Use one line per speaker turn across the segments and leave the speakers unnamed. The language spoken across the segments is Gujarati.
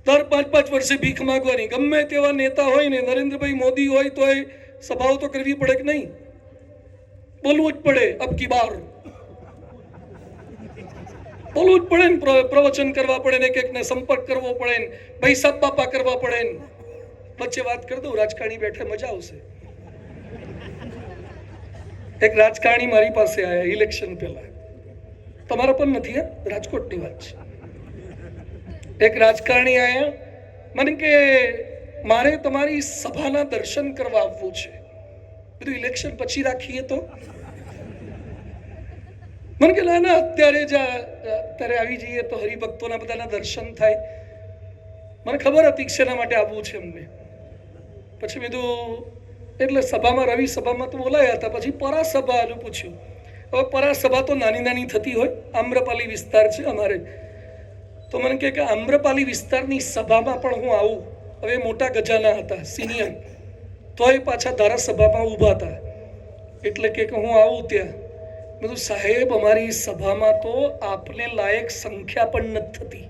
દર 5-5 વર્ષે ભીખ માંગવાની. ગમે તેવા નેતા હોય ને, નરેન્દ્રભાઈ મોદી હોય તો એ સભાઓ તો કરવી પડે કે નહીં? બોલવું જ પડે. અબ કી બાર બોલવું જ પડે ને, પ્રવચન કરવા પડે ને, એક ને સંપર્ક કરવો પડે ને, ભાઈ સાહેબ બાપા કરવા પડે ને. વચ્ચે વાત કરી દઉં, રાજકારણી બેઠે મજા આવશે. એક રાજકારણી મારી પાસે આયા ઇલેક્શન પહેલા, તમારા પણ નથી, રાજકોટની વાત છે. એક રાજકારણી આયા, મને કે મારે તમારી સભાના દર્શન કરવા આવવું છે. બધું ઇલેક્શન પછી રાખીએ તો? મને કે ના ના, અત્યારે આવી જઈએ તો હરિભક્તોના બધાના દર્શન થાય. મને ખબર હતી શેના માટે આવવું છે અમને. પછી મેં કીધું એટલે સભામાં, રવિ સભામાં તો બોલાયા હતા. પછી પરાસભાનું પૂછ્યું. હવે પરાસભા તો નાની નાની થતી હોય, આમ્રપાલી વિસ્તાર છે અમારે. તો મને કે આમ્રપાલી વિસ્તારની સભામાં પણ હું આવું. હવે મોટા ગજાના હતા, સિનિયર, તોય પાછા ધારાસભામાં ઊભા હતા. એટલે કે હું આવું ત્યાં. બધું સાહેબ, અમારી સભામાં તો આપને લાયક સંખ્યા પણ નથી થતી.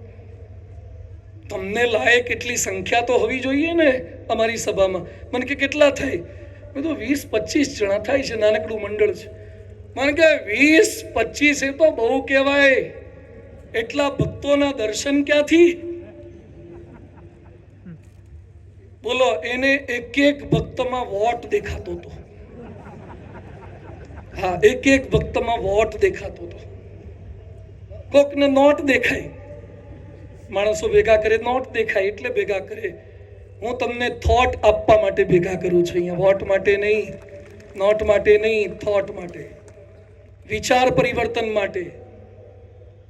તમને લાયક એટલી સંખ્યા તો હોવી જોઈએ ને અમારી સભામાં. મને કે કેટલા થાય? બધું 20-25 જણા થાય છે, નાનકડું મંડળ છે. મને કે 20-25 એ તો બહુ કહેવાય. એટલા ભક્તોના દર્શન ક્યાંથી? બોલો, એને એક એક ભક્તમાં વોટ દેખાતો હતો. હા, એક એક ભક્તમાં વોટ દેખાતો હતો. કોકને નોટ દેખાય, માણસો ભેગા કરે, નોટ દેખાય એટલે ભેગા કરે. હું તમને થોટ આપવા માટે ભેગા કરું છું અહીંયા, વોટ માટે નહીં, નોટ માટે નહીં, થોટ માટે, વિચાર પરિવર્તન માટે.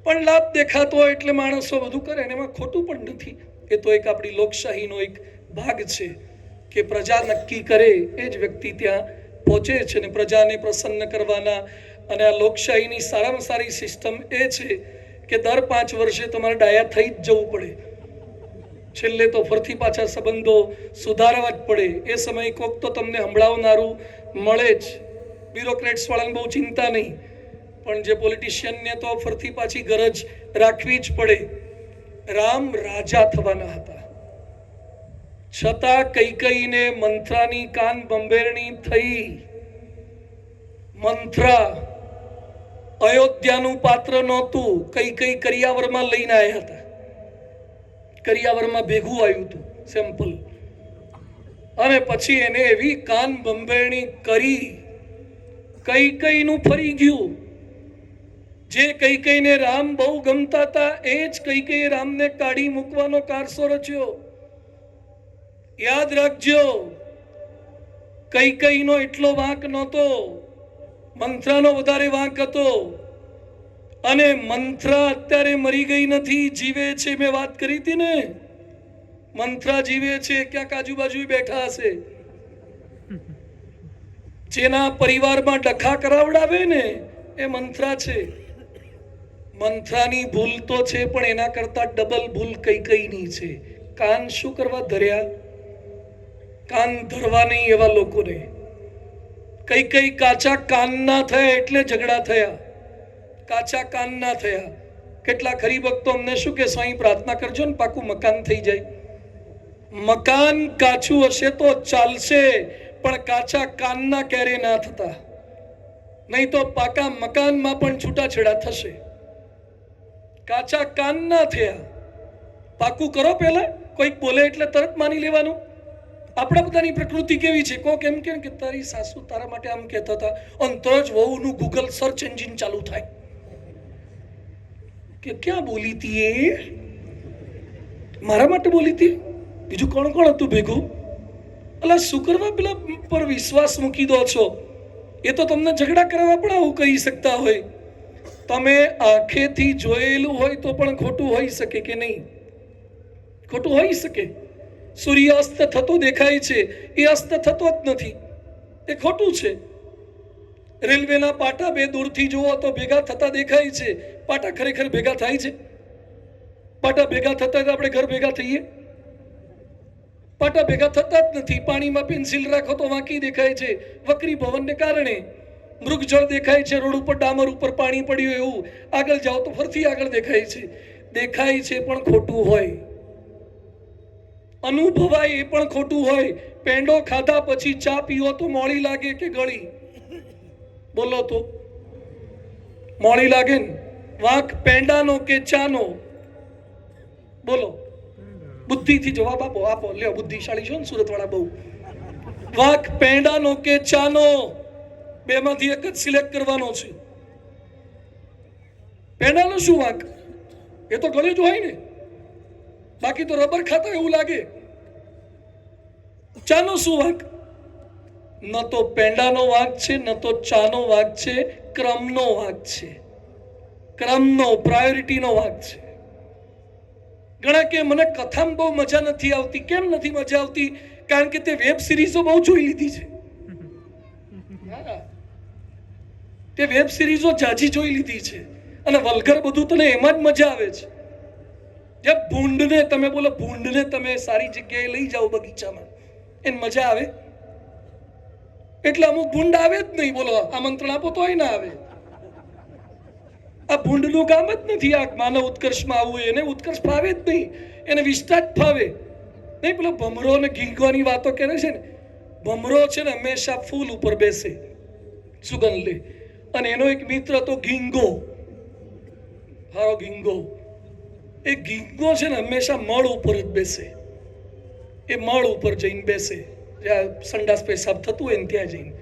પણ લાભ દેખાતો હોય એટલે માણસો બધું કરે, અને એમાં ખોટું પણ નથી. એ તો એક આપણી લોકશાહીનો એક ભાગ છે કે પ્રજા નક્કી કરે એ જ વ્યક્તિ ત્યાં પહોંચે છે. ને પ્રજાને પ્રસન્ન કરવાના, અને આ લોકશાહીની સારામાં સારી સિસ્ટમ એ છે કે દર 5 વર્ષે તમારે ડાયા થઈ જ જવું પડે. છેલ્લે તો ફરતી પાછા સંબંધો સુધારવા જ પડે. એ સમયે કોક તો તમને સંભળાવનારું મળે જ. બ્યુરોક્રેટ્સ વાળાને બહુ ચિંતા નહીં, પણ જે પોલિટિશિયનને તો ફરતી પાછી ગરજ રાખવી જ પડે. રામ રાજા થવાના હતા, છતાં કૈકેયીને મંથરાની કાન બંભેરણી થઈ. મંથરા અયોધ્યાનું પાત્ર નહોતું, કૈકેયી કરિયાવરમાં લઈને આવ્યા હતા. કરિયાવરમાં ભેગું આવ્યું હતું સેમ્પલ, અને પછી એને એવી કાન બંભેરણી કરી, કૈકેયીનું ફરી ગયું. જે કૈકેયીને રામ બહુ ગમતા હતા, એ જ કૈકેયીએ રામને કાઢી મૂકવાનો કારસો રચ્યો. યાદ રાખજો, કૈકેયીનો એટલો વાંક નહોતો, મંથરાનો વધારે વાંક હતો. અને મંથરા અત્યારે મરી ગઈ નથી, જીવે છે. મેં વાત કરી હતી ને, મંથરા જીવે છે. ક્યાંક આજુબાજુ બેઠા હશે. જેના પરિવારમાં ડખા કરાવડાવે ને એ મંથરા છે. મંથરાની ભૂલ તો છે, પણ એના કરતા ડબલ ભૂલ કૈકેયીની છે. કાન શું કરવા ધર્યા? કાન ધરવા નહીં એવા લોકોને. કૈકેયી કાચા કાનના થયા એટલે ઝઘડા થયા, કાચા કાનના થયા. કેટલાક હરિભક્તો અમને શું કે, સ્વામી પ્રાર્થના કરજો ને પાકું મકાન થઈ જાય. મકાન કાચું હશે તો ચાલશે, પણ કાચા કાનના ક્યારે ના થતા. નહીં તો પાકા મકાનમાં પણ છૂટાછેડા થશે. કાચા કાનના થયા. પાકું કરો પહેલા. કોઈક બોલે એટલે તરત માની લેવાનું. આપણા બધાની પ્રકૃતિ કેવી છે? કોક એમ કે તારી સાસુ તારા માટે આમ કહેતા હતા, અંતર જ વહુનું ગૂગલ સર્ચ એન્જિન ચાલુ થાય કે ક્યાં બોલી હતી એ? મારા માટે બોલી હતી? બીજું કોણ કોણ હતું ભેગું? અલા, શું કરવા પેલા પર વિશ્વાસ મૂકી દો છો? એ તો તમને ઝઘડા કરવા પણ આવું કહી શકતા હોય. તમે આંખેથી જોયેલું હોય તો પણ ખોટું હોઈ શકે કે નહીં? ખોટું હોઈ શકે. સૂર્ય અસ્ત થતો દેખાય છે, એ અસ્ત થતો જ નથી, એ ખોટું છે. રેલવેના પાટા બે દૂરથી જુઓ તો ભેગા થતા દેખાય છે, પાટા ખરેખર ભેગા થાય છે? પાટા ભેગા થતા આપણે ઘર ભેગા થઈએ? પાટા ભેગા થતા જ નથી. પાણીમાં પેન્સિલ રાખો તો વાંકી દેખાય છે, વક્રી ભવનને કારણે. મૃગજળ દેખાય છે, રોડ ઉપર ડામર ઉપર પાણી પડ્યું એવું. આગળ જાઓ તો ફરતી આગળ દેખાય છે. દેખાય છે પણ ખોટું હોય. અનુભવાય એ પણ ખોટું હોય. પેંડો ખાધા પછી ચા પીવો તો મોળી લાગે કે ગળી? બોલો તો મોળી લાગે ને? વાંક પેંડાનો કે ચાનો? બોલો, બુદ્ધિથી જવાબ આપો. આપો, લ્યો, બુદ્ધિશાળી છો ને સુરત વાળા બહુ. વાંક પેંડાનો કે ચાનો? બેમાંથી એક જ સિલેક્ટ કરવાનો છે. પેંડાનો શું વાંક? એ તો ગળ્યું જ હોય ને, બાકી તો રબર ખાતા એવું લાગે. ચાનો શું વાંક? ન તો પેંડાનો વાંક છે, ન તો ચાનો વાંક છે. ક્રમનો વાંક છે. ક્રમનો, પ્રાયોરિટીનો વાંક છે. ઘણા કે મને કથામાં બહુ મજા નથી આવતી. કેમ નથી મજા આવતી? કારણ કે તે વેબ સિરીઝો બહુ જોઈ લીધી છે. તે વેબ સિરીઝો જાજી જોઈ લીધી છે અને વલ્ગર બધું તને એમાં જ મજા આવે છે. જે ભૂંડને તમે બોલો, ભૂંડને તમે સારી જગ્યાએ લઈ જાઓ બગીચામાં, એને મજા આવે? એટલે અમુક ભૂંડ આવે જ નહીં. બોલો, આમંત્રણ આપો તોય ના આવે. આ ભૂંડનું કામ જ નથી. આ માનવ ઉત્કર્ષમાં આવવું, એને ઉત્કર્ષ ફાવે જ નહીં. એને વિષ્ટા જ ફાવે નહીં. પેલો ભમરો ને ગીંગવાની વાતો કરે છે ને, ભમરો છે ને હંમેશા ફૂલ ઉપર બેસે, સુગંધ લે. અને એનો એક મિત્ર તો ગીંગો, હારો ગીંગો. એ ગીંગો છે ને હંમેશા મળ ઉપર જ બેસે. એ મળ ઉપર જઈને બેસે, જ્યાં સંડાસ પેશાબ થતું હોય ને ત્યાં જઈને.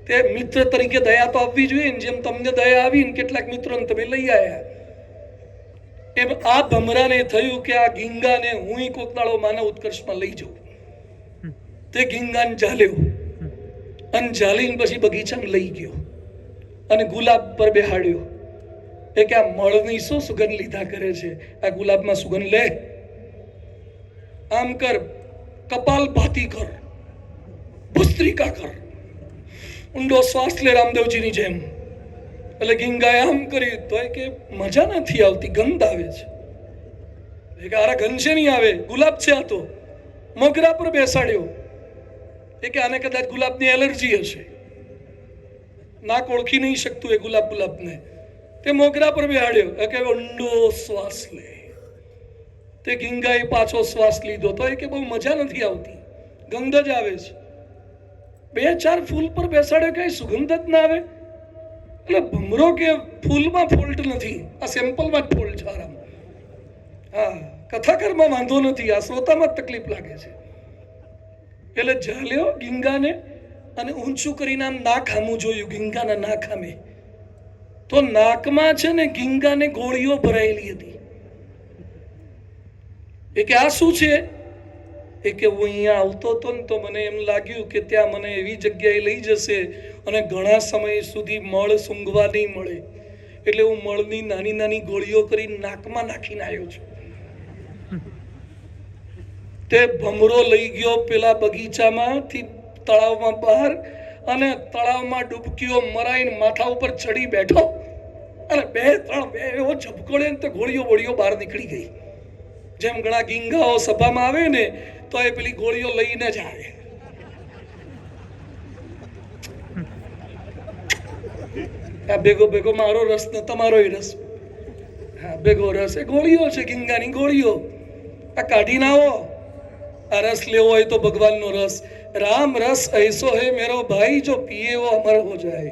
તે મિત્ર તરીકે દયા તો આપવી જોઈએ ને, જેમ તમને દયા આવી ને કેટલાક મિત્રોને તમે લઈ આવ્યા. એમ આ ભમરાને થયું કે આ ગીંગાને હું કોક દાડો માનવ ઉત્કર્ષમાં લઈ જાઉં. તે ગીંગાને ઝાલ્યો અને ઝાલીને પછી બગીચામાં લઈ ગયો અને ગુલાબ પર બેહાડ્યો. એ કે આ મળની શું સુગંધ લીધા કરે છે? આ ગુલાબમાં સુગંધ લે, આમ કર, કપાલ ભાતી કર, ભસ્ત્રિકા કર, ઊંડો શ્વાસ લે રામદેવજીની જેમ. એટલે ગીંગાએ આમ કર્યું તો કે મજા નથી આવતી, ગંધ આવે છે. એ કે આરા ગંધ છે નહીં આવે, ગુલાબ છે આ તો. મોગરા પર બેસાડ્યો. એ કે આને કદાચ ગુલાબની એલર્જી હશે, નાક ઓળખી નહીં શકતું એ ગુલાબને. તે મોગરા પર બેહાડ્યો. એ કે ઊંડો શ્વાસ લે. તે ગીંગાએ પાછો શ્વાસ લીધો તો એ કે બહુ મજા નથી આવતી, ગંધ જ આવે છે. 2-4 ફૂલ પર બેસાડ્યો, કઈ સુગંધ જ ના આવે. એટલે ભમરો કે ફૂલમાં ફોલ્ટ નથી, આ સેમ્પલમાં જ ફોલ્ટ છે. આરામ, હા, કથાકારમાં વાંધો નથી, આ શ્રોતામાં જ તકલીફ લાગે છે. એટલે ઝાલ્યો ગીંગાને અને ઊંચું કરીને આમ નાક હામું જોયું. ગીંગાના નાક હામે તો નાકમાં છે ને ગીંગાને ગોળીઓ ભરાયેલી હતી. એ કે આ શું છે? એ કે હું અહીંયા આવતો હતો ને તો મને એમ લાગ્યું કે ત્યાં મને એવી જગ્યાએ લઈ જશે અને ઘણા સમય સુધી મળ સૂંઘવા નહીં મળે, એટલે હું મળની નાની નાની ગોળીઓ કરી નાકમાં નાખીને આવ્યો છું. તે ભમરો લઈ ગયો પેલા બગીચામાંથી તળાવમાં બહાર, અને તળાવમાં ડૂબકીઓ મરાઈને માથા ઉપર ચડી બેઠો અને 2-3 એવો ઝબકોડે ને તો ગોળીઓ બહાર નીકળી ગઈ. જેમ ઘણા ગીંગાઓ સભામાં આવે ને તો એ પેલી ગોળીઓ લઈને જ આવે. આ ભેગો મારો રસ ને તમારો રસ, હા ભેગો રસ. એ ગોળીઓ છે, ગીંગાની ગોળીઓ. આ કાઢી ના આવો. આ રસ લેવો હોય તો ભગવાનનો રસ. રામ રસ ऐसो है मेरो भाई, जो पिए वो अमर हो जाए.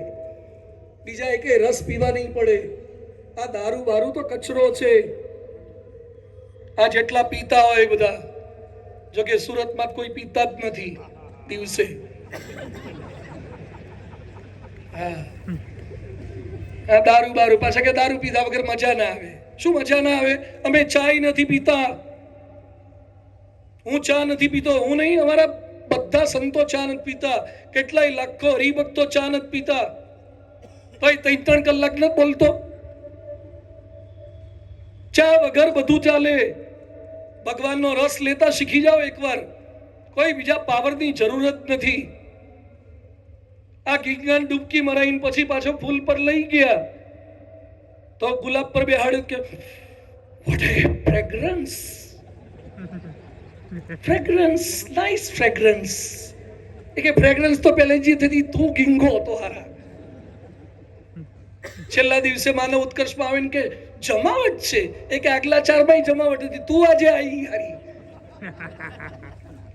બીજા એક રસ પીવા નહીં પડે. આ દારૂ બારૂ તો કચરો છે. આ જેટલા પીતા હોય બધા, જો કે સુરતમાં કોઈ પીતા જ નથી દિવસે. હા, આ દારૂ બારૂ પાછા કે દારૂ પીધા વગર મજા ના આવે. શું મજા ના આવે? અમે ચાય નથી પીતા, હું ચા નથી પીતો. હું નહીં, અમારા બધા સંતો ચા નથી પીતા. કેટલાય લાખો હરિભક્તો ચા નથી પીતા. તો 3 કલાક નથી બોલતો. ચા વગર બધું ચાલે. ભગવાનનો રસ લેતા શીખી જાઓ એકવાર. કોઈ બીજા પાવરની જરૂર જ નથી. આ ગીંગાને ડૂબકી મરાઈને પછી પાછો ફૂલ પર લઈ ગયા તો ગુલાબ પર બેહાડ્યું કે વોટ એ ફ્રેગ્રન્સ, ફ્રેગ્રન્સ, નાઇસ ફ્રેગ્રન્સ. એ કે ફ્રેગ્રન્સ તો પહેલેથી થતી, તું ગીંગો હતો હારા. છેલ્લા દિવસે માનવ ઉત્કર્ષમાં આવીને કે જમાવટ છે. એ કે આગલા 4 જમાવટ હતી, તું આજે આવી હારી.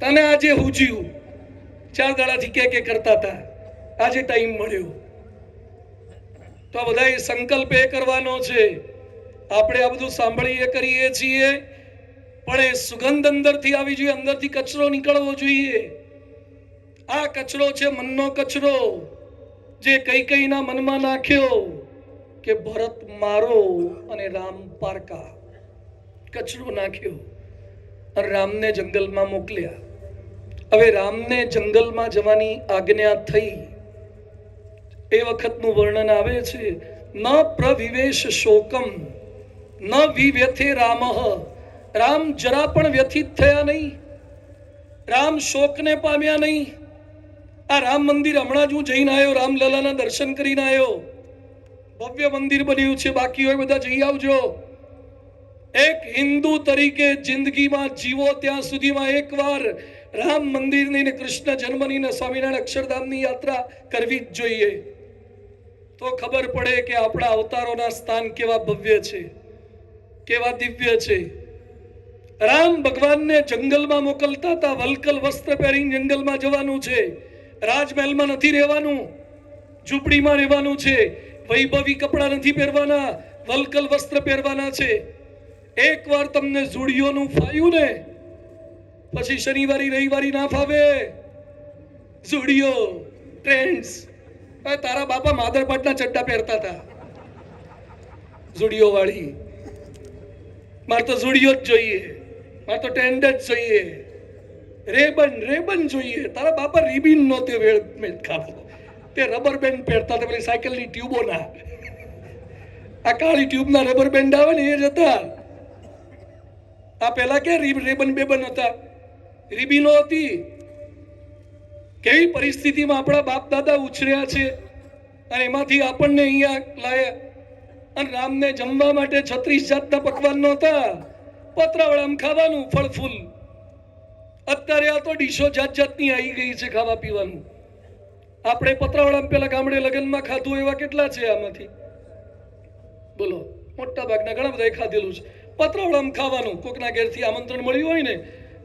તને આજે હુજ્યું 4 દાડાથી કે કરતા હતા, આજે ટાઈમ મળ્યો. તો આ બધા સંકલ્પ એ કરવાનો છે. આપણે આ બધું સાંભળીએ કરીએ છીએ, પણ એ સુગંધ અંદરથી આવી જોઈએ, અંદરથી કચરો નીકળવો જોઈએ. આ કચરો છે મનનો કચરો, જે કૈકેયીના મનમાં નાખ્યો કે ભરત મારો અને રામ પારકા. કચરો નાખ્યો અને રામને જંગલમાં મોકલ્યા. હવે રામને જંગલમાં જવાની આજ્ઞા થઈ. એ વખતનું વર્ણન આવે છે, ન પ્રવિવેશ શોકમ ન વિવ્યથે રામઃ. રામ જરા પણ વ્યથિત થયા નહીં, રામ શોકને પામ્યા નહીં. આ રામ મંદિર હમણાં જ હું જઈને આવ્યો, રામલલાના દર્શન કરીને આવ્યો. ભવ્ય મંદિર બન્યું છે, બાકી હોય બધા જઈ આવજો. એક હિન્દુ તરીકે જિંદગીમાં જીવો ત્યાં સુધીમાં એકવાર રામ મંદિરની ને કૃષ્ણ જન્મની ને સ્વામિનારાયણ અક્ષરધામની યાત્રા કરવી જ જોઈએ. તો ખબર પડે કે આપણા અવતારોના સ્થાન કેવા ભવ્ય છે, કેવા દિવ્ય છે. રામ ભગવાનને જંગલમાં મોકલતા હતા. વલકલ વસ્ત્ર પહેરીને જંગલમાં જવાનું છે. રાજમહેલમાં નથી રહેવાનું, ઝૂંપડીમાં રહેવાનું છે. વૈભવી કપડા નથી પહેરવાના, વલકલ વસ્ત્ર પહેરવાના છે. એકવાર તમને ઝુડિયોનું ફાયું ને પછી શનિવારી રવિવારી ના ફાવે. ઝુડિયો ટ્રેન્ડ્સ, તારા બાપા માદરપાટના ચડ્ડા પહેરતા હતા, ઝુડિયો વાળી. મારે તો ઝુડિયો જ જોઈએ, મારે તો ટ્રેન્ડ જ જોઈએ, રેબન જોઈએ. તારા બાપા રીબીન નહોતે વેળ ખાતો, તે રબર બેન્ડ પહેરતા હતા, પેલી સાયકલની ટ્યુબો ના, આ કાળી ટ્યુબના રબર બેન્ડ આવે ને એ જ હતા. આ પેલા કે રેબન બેબન હતા, રીબીનો હતી. કેવી પરિસ્થિતિમાં આપણા બાપ દાદા ઉછર્યા છે, અને એમાંથી આપણને અહીંયા લાયા. અને રામને જમવા માટે 36 જાતના પકવાન નહોતા, પતરાવળામાં ખાવાનું, ફળ ફૂલ. અત્યારે આ તો ડીશો જાત જાતની આવી ગઈ છે ખાવા પીવાનું. આપણે પતરાવળામાં પેલા ગામડે લગ્નમાં ખાધું એવા કેટલા છે આમાંથી? બોલો, મોટા ભાગના ઘણા બધા ખાધેલું છે. પતરાવળામાં ખાવાનું, કોકના ઘેરથી આમંત્રણ મળ્યું હોય ને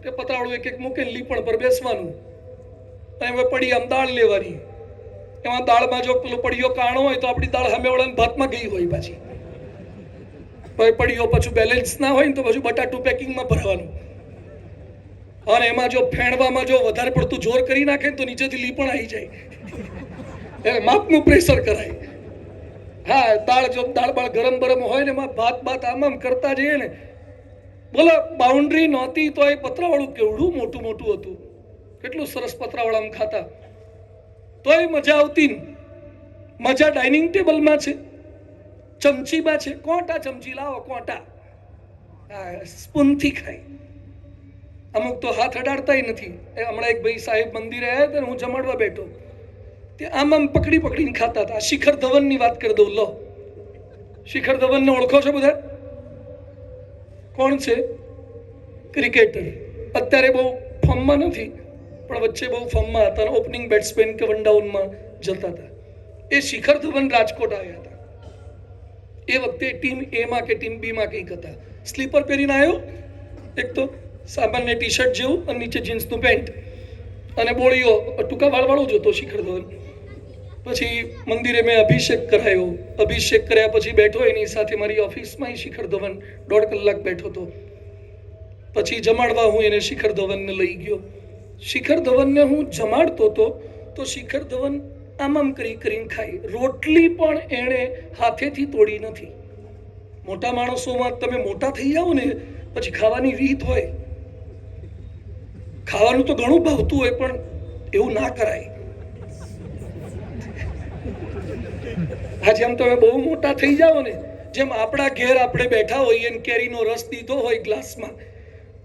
તે પતરાવળું એક મૂકે લીપણ પર બેસવાનું, અને હવે પડી આમ દાળ લેવાની. એમાં દાળમાં જો પેલો પડીયો કાણો હોય તો આપણી દાળ સામેવાળાના ભાતમાં ગઈ હોય પાછી. પડીયો પાછું બેલેન્સ ના હોય ને તો પાછું બટાટું પેકિંગમાં ભરવાનું. અને એમાં જો ફેણવામાં જો વધારે પડતું જોર કરી નાખે ને તો નીચેથી લીપણ આવી જાય, એટલે માપનું પ્રેશર કરાય. હા, દાળ બાળ ગરમ ગરમ હોય ને એમાં ભાત આમ કરતા જઈએ ને. બોલો, બાઉન્ડ્રી નહોતી તો એ પતરાવાળું કેવડું મોટું હતું. કેટલું સરસ પતરાવાળામાં ખાતા, તોય મજા આવતી. મજા ડાઇનિંગ ટેબલમાં છે, ચમચીમાં છે. કોટા ચમચી લાવો, કોટા, સ્પૂનથી ખાય. અમુક તો હાથ અડાડતાય નથી. હમણાં એક ભાઈ સાહેબ મંદિરે આવ્યા હતા, હું જમાડવા બેઠો, તે આમ પકડીને ખાતા હતા. શિખર ધવનની વાત કરી દઉં. લો, શિખર ધવનને ઓળખો છો બધા? કોણ છે? ક્રિકેટર. અત્યારે બહુ ફોર્મમાં નથી, પણ વચ્ચે બહુ ફોર્મમાં હતા. ઓપનિંગ બેટ્સમેન કે વનડાઉનમાં જતા હતા. એ શિખર ધવન રાજકોટ આવ્યા હતા. એ વખતે ટીમ એમાં કે ટીમ બીમાં કંઈક હતા. સ્લીપર પહેરીને આવ્યો, એક તો સામાન્ય ટી શર્ટ જેવું અને નીચે જીન્સનું પેન્ટ, અને બોળીઓ ટૂંકા વાળવાળો જ હતો શિખર ધવન. પછી મંદિરે મેં અભિષેક કરાયો. અભિષેક કર્યા પછી બેઠો, એની સાથે મારી ઓફિસમાં શિખર ધવન 1.5 કલાક બેઠો હતો. પછી જમાડવા હું એને શિખર ધવનને લઈ ગયો. શિખર ધવનને હું જમાડતો હતો તો શિખર ધવન આમ કરીને ખાય. રોટલી પણ એણે હાથેથી તોડી નથી. મોટા માણસોમાં તમે મોટા થઈ જાઓ ને પછી ખાવાની રીત હોય. ખાવાનું તો ઘણું ભાવતું હોય, પણ એવું ના કરાય. આ જેમ તમે બહુ મોટા થઈ જાઓ ને, જેમ આપણા ઘેર આપણે બેઠા હોઈએ ને કેરીનો રસ દીધો હોય ગ્લાસમાં,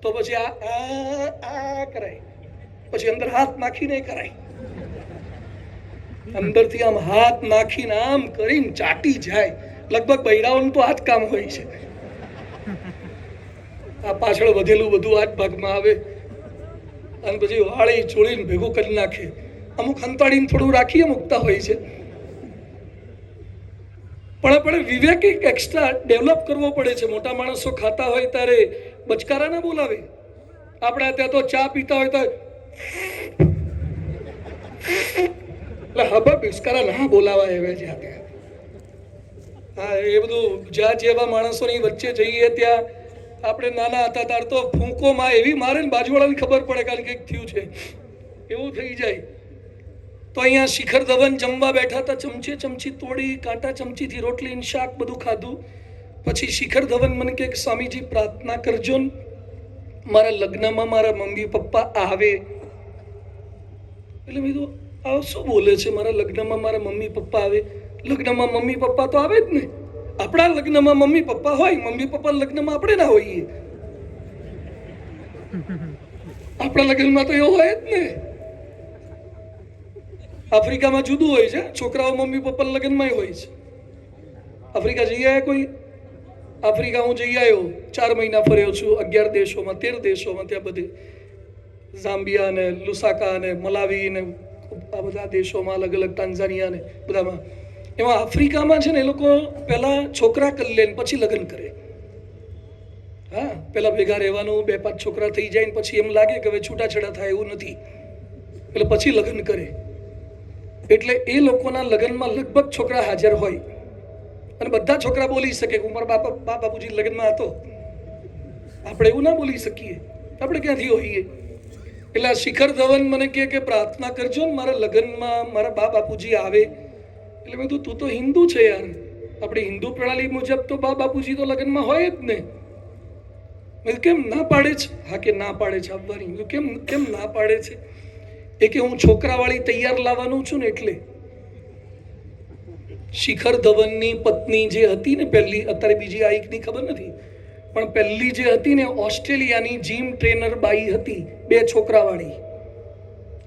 તો પછી આ કરાય, પછી અંદર હાથ નાખીને કરાય. અંદરથી આમ હાથ નાખીને આમ કરીને ચાટી જાય. લગભગ બૈરાઓનું તો આ જ કામ હોય છે. આ પાછળ વધેલું બધું આ જ ભાગમાં આવે, અને પછી વાળી ચોળીને ભેગું કરી નાખે. અમુક હંતાડીને થોડું રાખીએ મૂકતા હોય છે. પણ આપણે વિવેક એક્સ્ટ્રા ડેવલપ કરવો પડે છે. મોટા માણસો ખાતા હોય ત્યારે બચકારા ના બોલાવે. આપણે ત્યાં તો ચા પીતા હોય તો એટલે હબા બિસ્કારા ના બોલાવા એવે છે ત્યાં. હા, એ બધું જ્યાં જેવા માણસોની વચ્ચે જઈએ ત્યાં આપણે નાના હતા ત્યારે તો ફૂંકોમાં એવી મારે ને બાજુવાળાને ખબર પડે કારણ કે થયું છે એવું થઈ જાય. તો અહીંયા શિખર ધવન જમવા બેઠા હતા, ચમચે ચમચી તોડી, કાંટા ચમચીથી રોટલી ને શાક બધું ખાધું. પછી શિખર ધવન મને કે સ્વામીજી પ્રાર્થના કરજો ને મારા લગ્નમાં મારા મમ્મી પપ્પા આવે. એટલે મેં કીધું આ શું બોલે છે, મારા લગ્નમાં મારા મમ્મી પપ્પા આવે? લગ્નમાં મમ્મી પપ્પા તો આવે જ ને. આપણા લગ્નમાં મમ્મી પપ્પા હોય, મમ્મી પપ્પા લગ્નમાં આપણે ના હોઈએ. આપણા લગ્નમાં તો એવું હોય જ ને. આફ્રિકામાં જુદું હોય છે, છોકરાઓ મમ્મી પપ્પા લગ્નમાં હોય છે. આફ્રિકા જઈ આવ્યા કોઈ? આફ્રિકા હું જઈ આવ્યો, 4 મહિના ફર્યો છું, 11 દેશોમાં, 13 દેશોમાં, ત્યાં બધે ઝામ્બિયા ને લુસાકા ને મલાવી ને આ બધા દેશોમાં, અલગ અલગ ટાન્ઝાનિયા ને બધામાં. એમાં આફ્રિકામાં છે ને એ લોકો પહેલા છોકરા કરી લે પછી લગ્ન કરે. હા, પહેલા ભેગા રહેવાનું, 2-5 છોકરા થઈ જાય ને પછી એમ લાગે કે હવે છૂટાછેડા થાય એવું નથી, એટલે પછી લગ્ન કરે. એટલે એ લોકોના લગ્નમાં લગભગ છોકરા હાજર હોય અને બધા છોકરા બોલી શકે કે મારા બાપુજી લગ્નમાં હતો. આપણે એવું ના બોલી શકીએ, આપણે ક્યાંથી હોઈએ. એટલે શિખર ધવન મને કે પ્રાર્થના કરજો ને મારા લગ્નમાં મારા બાપુજી આવે. એટલે મેં તું તો હિન્દુ છે યાર, આપણી હિન્દુ પ્રણાલી મુજબ તો બાપુજી તો લગ્નમાં હોય જ ને. મેં કેમ ના પાડે છે? હા કે ના પાડે છે આવવાની. કેમ ના પાડે છે? એ કે હું છોકરાવાળી તૈયાર લાવવાનું છું ને એટલે. શિખર ધવનની પત્ની જે હતી ને પહેલી, અત્યારે બીજી આઈકની ખબર નથી, પણ પહેલી જે હતી ને ઓસ્ટ્રેલિયાની જીમ ટ્રેનર બાઈ હતી, 2 છોકરાવાળી.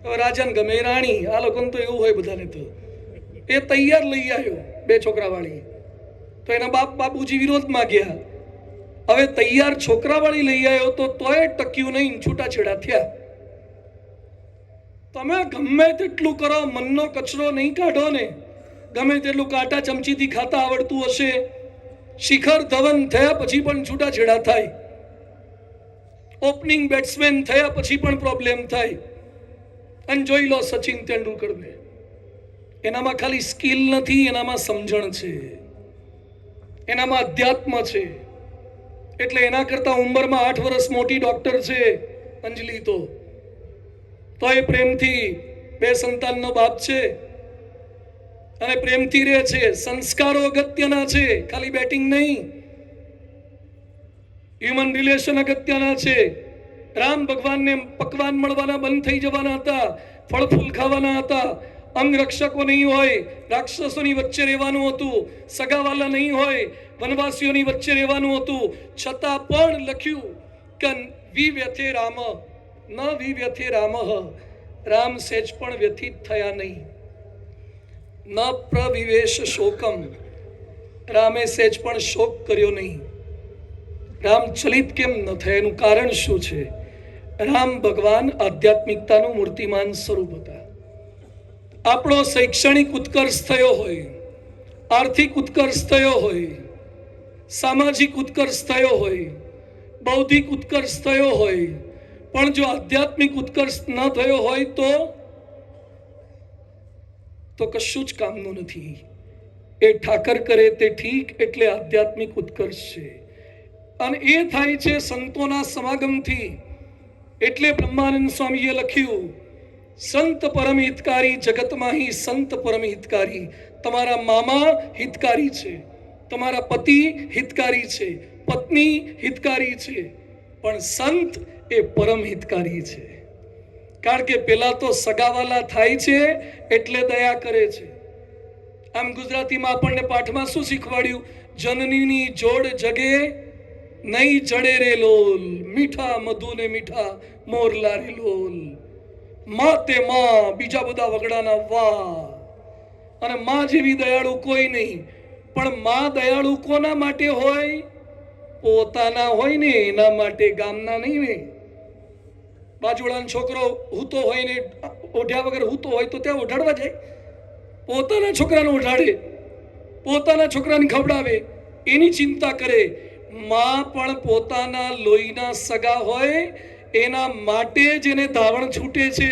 હવે રાજાને ગમે રાણી, આ લોકોને તો એવું હોય બધાને. તો એ તૈયાર લઈ આવ્યો 2 છોકરાવાળી. તો એના બાપુજી વિરોધમાં ગયા. હવે તૈયાર છોકરાવાળી લઈ આવ્યો તો તોય ટક્યું નહીં, છૂટાછેડા થયા. તમે ગમે તેટલું કરો, મનનો કચરો નહીં કાઢો ને, ગમે તેટલું કાંટા ચમચીથી ખાતા આવડતું હશે, શિખર ધવન થયા પછી પણ છૂટાછેડા થાય. ઓપનિંગ બેટ્સમેન થયા પછી પણ પ્રોબ્લેમ થાય. અને જોઈ લો સચિન તેંડુલકરને, એનામાં ખાલી સ્કિલ નથી, એનામાં સમજણ છે, એનામાં અધ્યાત્મ છે. એટલે એના કરતા ઉંમરમાં 8 વર્ષ મોટી ડોક્ટર છે અંજલિ. તો એ પ્રેમથી 2 સંતાનનો બાપ છે અને પ્રેમથી રહે છે. સંસ્કારો અગત્યના છે, ખાલી બેટિંગ નહીં. હ્યુમન રિલેશન અગત્યના છે. રામ ભગવાનને પકવાન મળવાના બંધ થઈ જવાના હતા, ફળ ફૂલ ખાવાના હતા, અંગરક્ષકો નહીં હોય, રાક્ષસોની વચ્ચે રહેવાનું હતું, સગાવાલા નહીં હોય, વનવાસીઓની વચ્ચે રહેવાનું હતું. છતાં પણ લખ્યું કે વિવ્યથે રામ ન વિવ્યથે રામ. રામ સેજ પણ વ્યથિત થયા નહીં. ન પ્રવિવેશ શોકમ, રામે સેજ પણ શોક કર્યો નહીં. રામ ચલિત કેમ ન થયા? એનું કારણ શું છે? રામ ભગવાન આધ્યાત્મિકતાનું મૂર્તિમાન સ્વરૂપ હતા. આપણો શૈક્ષણિક ઉત્કર્ષ થયો હોય, આર્થિક ઉત્કર્ષ થયો હોય, સામાજિક ઉત્કર્ષ થયો હોય, બૌદ્ધિક ઉત્કર્ષ થયો હોય, પણ જો આધ્યાત્મિક ઉત્કર્ષ ન થયો હોય તો કશું જ કામનું નથી. એ ઠાકર કરે તે ઠીક, એટલે આધ્યાત્મિક ઉત્કર્ષ છે. અને એ થાય છે સંતોના સમાગમથી. એટલે બ્રહ્માનંદ સ્વામીએ લખ્યું, સંત પરમ હિતકારી જગતમાં હી સંત પરમ હિતકારી. તમારા મામા હિતકારી છે, તમારા પતિ હિતકારી છે, પત્ની હિતકારી છે, પણ સંત એ પરમ હિતકારી છે. કારણ કે પેલા તો સગાવાલા થાય છે એટલે દયા કરે છે. આમ ગુજરાતીમાં આપણને પાઠમાં શું શીખવાડ્યું? જનનીની જોડ જગે નહીં ચડે રે લોલ, મીઠા મધુ ને મીઠા મોરલા રે લોલ. માં તે માં, બીજા બધા વગડાના વાહ. અને માં જેવી દયાળુ કોઈ નહીં. પણ માં દયાળુ કોના માટે હોય? પોતાના હોય ને એના માટે, ગામના નહીં ને. બાજુવાળાનો છોકરો હૂતો હોય ને ઓઢ્યા વગર હૂતો હોય તો ત્યાં ઓઢાડવા જાય? પોતાના છોકરાને ઓઢાડે, પોતાના છોકરાને ખવડાવે, એની ચિંતા કરે. માં પણ પોતાના લોહીના સગા હોય એના માટે જ એને ધાવણ છૂટે છે.